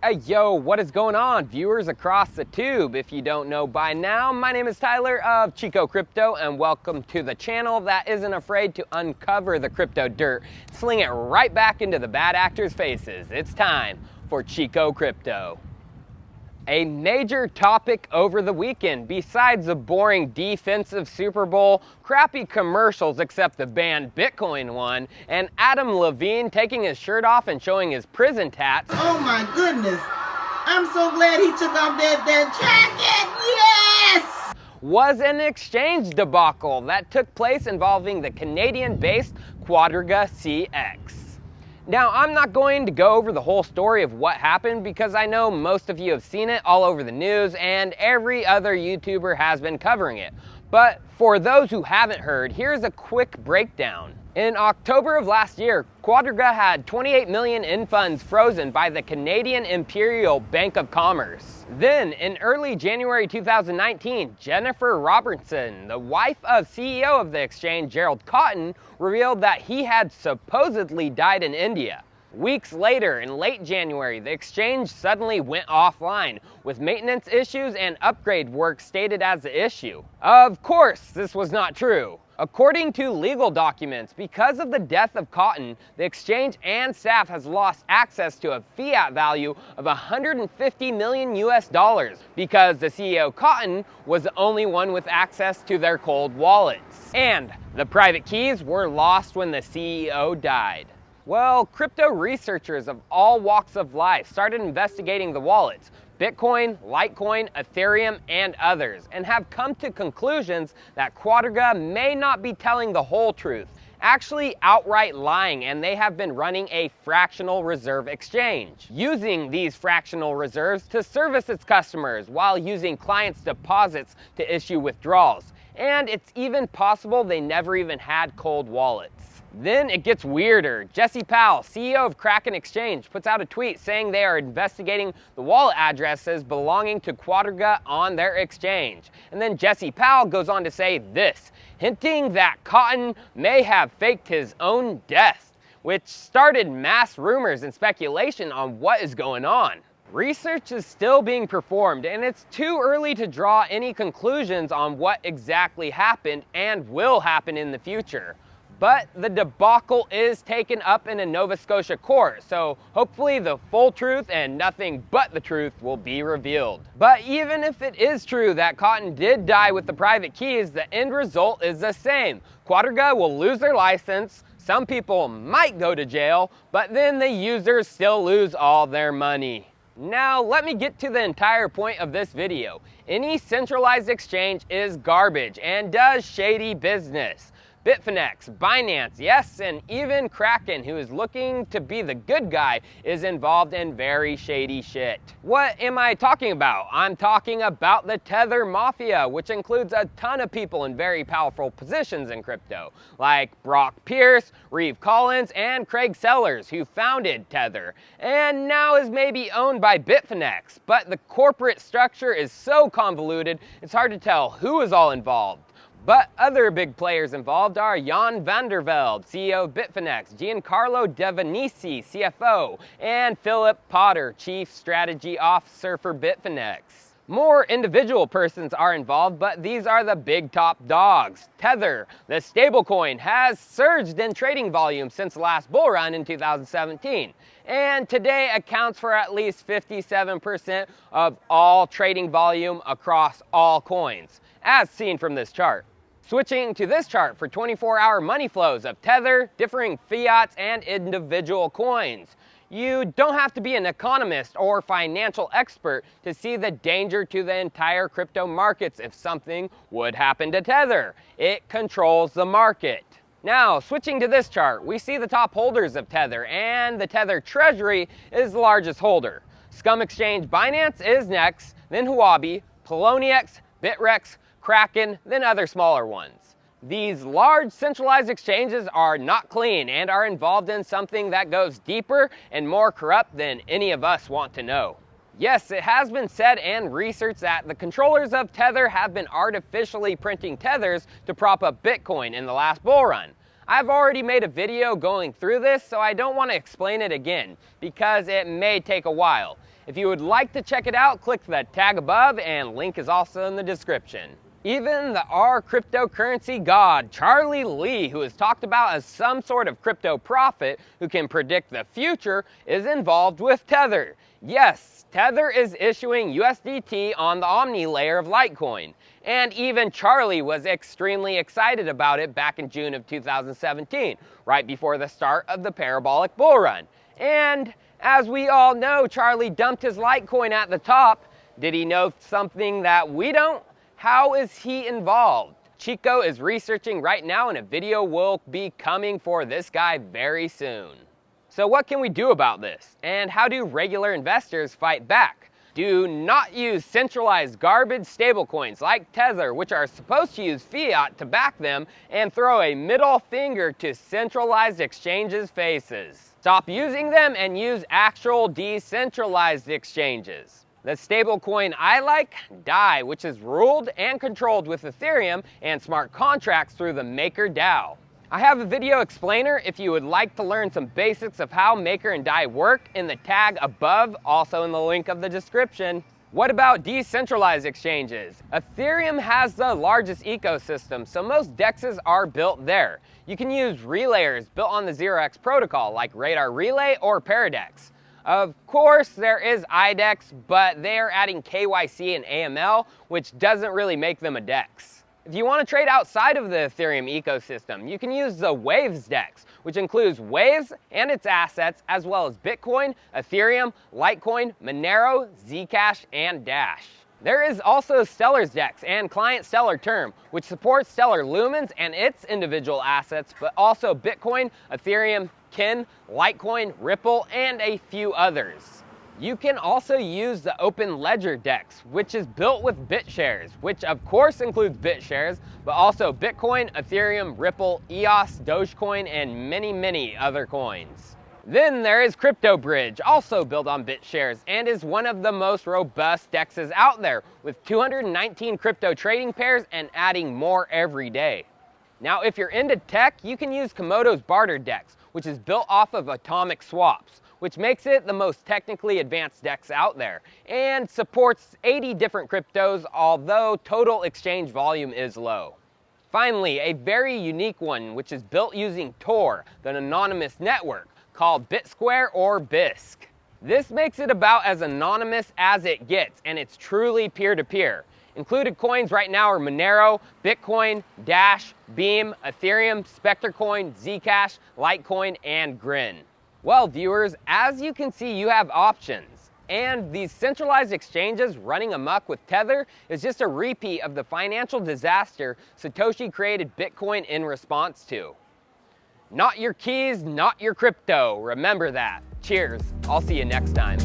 Hey yo, what is going on, viewers across the tube? If you don't know by now, my name is Tyler of Chico Crypto, and welcome to the channel that isn't afraid to uncover the crypto dirt, sling it right back into the bad actors' faces. It's time for Chico Crypto. A major topic over the weekend, besides the boring defensive Super Bowl, crappy commercials except the banned Bitcoin one, and Adam Levine taking his shirt off and showing his prison tats. Oh my goodness, I'm so glad he took off that jacket, yes! Was an exchange debacle that took place involving the Canadian Based Quadriga CX. Now, I'm not going to go over the whole story of what happened because I know most of you have seen it all over the news and every other YouTuber has been covering it. But for those who haven't heard, here's a quick breakdown. In October of last year, Quardriga had 28 million in funds frozen by the Canadian Imperial Bank of Commerce. Then, in early January 2019, Jennifer Robertson, the wife of CEO of the exchange Gerald Cotton, revealed that he had supposedly died in India. Weeks later, in late January, the exchange suddenly went offline, with maintenance issues and upgrade work stated as the issue. Of course, this was not true. According to legal documents, because of the death of Cotton, the exchange and staff has lost access to a fiat value of 150 million US dollars because the CEO Cotton was the only one with access to their cold wallets. And the private keys were lost when the CEO died. Well, crypto researchers of all walks of life started investigating the wallets, Bitcoin, Litecoin, Ethereum, and others, and have come to conclusions that Quadriga may not be telling the whole truth, actually outright lying, and they have been running a fractional reserve exchange, using these fractional reserves to service its customers while using clients' deposits to issue withdrawals. And it's even possible they never even had cold wallets. Then it gets weirder. Jesse Powell, CEO of Kraken Exchange, puts out a tweet saying they are investigating the wallet addresses belonging to Quadriga on their exchange. And then Jesse Powell goes on to say this, hinting that Cotton may have faked his own death, which started mass rumors and speculation on what is going on. Research is still being performed, and it's too early to draw any conclusions on what exactly happened and will happen in the future. But the debacle is taken up in a Nova Scotia court, so hopefully the full truth and nothing but the truth will be revealed. But even if it is true that Cotton did die with the private keys, the end result is the same. Quadriga will lose their license, some people might go to jail, but then the users still lose all their money. Now let me get to the entire point of this video. Any centralized exchange is garbage and does shady business. Bitfinex, Binance, yes, and even Kraken, who is looking to be the good guy, is involved in very shady shit. What am I talking about? I'm talking about the Tether Mafia, which includes a ton of people in very powerful positions in crypto, like Brock Pierce, Reeve Collins, and Craig Sellers, who founded Tether, and now is maybe owned by Bitfinex. But the corporate structure is so convoluted, it's hard to tell who is all involved. But other big players involved are Jan van der Velde, CEO of Bitfinex, Giancarlo Devanisi, CFO, and Philip Potter, Chief Strategy Officer for Bitfinex. More individual persons are involved, but these are the big top dogs. Tether, the stablecoin, has surged in trading volume since the last bull run in 2017, and today accounts for at least 57% of all trading volume across all coins, as seen from this chart. Switching to this chart for 24-hour money flows of Tether, differing fiats, and individual coins. You don't have to be an economist or financial expert to see the danger to the entire crypto markets if something would happen to Tether. It controls the market. Now, switching to this chart, we see the top holders of Tether, and the Tether Treasury is the largest holder. Scum exchange Binance is next, then Huobi, Poloniex, Bitrex, Kraken, then other smaller ones. These large centralized exchanges are not clean and are involved in something that goes deeper and more corrupt than any of us want to know. Yes, it has been said and researched that the controllers of Tether have been artificially printing tethers to prop up Bitcoin in the last bull run. I've already made a video going through this, so I don't want to explain it again, because it may take a while. If you would like to check it out, click the tag above, and link is also in the description. Even the R cryptocurrency god, Charlie Lee, who is talked about as some sort of crypto prophet who can predict the future, is involved with Tether. Yes, Tether is issuing USDT on the Omni layer of Litecoin. And even Charlie was extremely excited about it back in June of 2017, right before the start of the parabolic bull run. And as we all know, Charlie dumped his Litecoin at the top. Did he know something that we don't? How is he involved? Chico is researching right now, and a video will be coming for this guy very soon. So what can we do about this? And how do regular investors fight back? Do not use centralized garbage stablecoins like Tether, which are supposed to use fiat to back them, and throw a middle finger to centralized exchanges' faces. Stop using them and use actual decentralized exchanges. The stablecoin I like, DAI, which is ruled and controlled with Ethereum and smart contracts through the MakerDAO. I have a video explainer if you would like to learn some basics of how Maker and DAI work in the tag above, also in the link of the description. What about decentralized exchanges? Ethereum has the largest ecosystem, so most Dexs are built there. You can use relayers built on the 0x protocol like Radar Relay or Paradex. Of course, there is IDEX, but they are adding KYC and AML, which doesn't really make them a DEX. If you want to trade outside of the Ethereum ecosystem, you can use the Waves DEX, which includes Waves and its assets, as well as Bitcoin, Ethereum, Litecoin, Monero, Zcash, and Dash. There is also Stellar's DEX and Client Stellar Term, which supports Stellar Lumens and its individual assets, but also Bitcoin, Ethereum, Kin, Litecoin, Ripple, and a few others. You can also use the Open Ledger DEX, which is built with BitShares, which of course includes BitShares, but also Bitcoin, Ethereum, Ripple, EOS, Dogecoin, and many other coins. Then there is CryptoBridge, also built on BitShares, and is one of the most robust DEXs out there, with 219 crypto trading pairs and adding more every day. Now, if you're into tech, you can use Komodo's Barter DEX, which is built off of atomic swaps, which makes it the most technically advanced DEX out there, and supports 80 different cryptos, although total exchange volume is low. Finally, a very unique one, which is built using Tor, the anonymous network, called BitSquare or BISC. This makes it about as anonymous as it gets, and it's truly peer-to-peer. Included coins right now are Monero, Bitcoin, Dash, Beam, Ethereum, SpecterCoin, Zcash, Litecoin, and Grin. Well, viewers, as you can see, you have options. And these centralized exchanges running amok with Tether is just a repeat of the financial disaster Satoshi created Bitcoin in response to. Not your keys, not your crypto. Remember that. Cheers. I'll see you next time.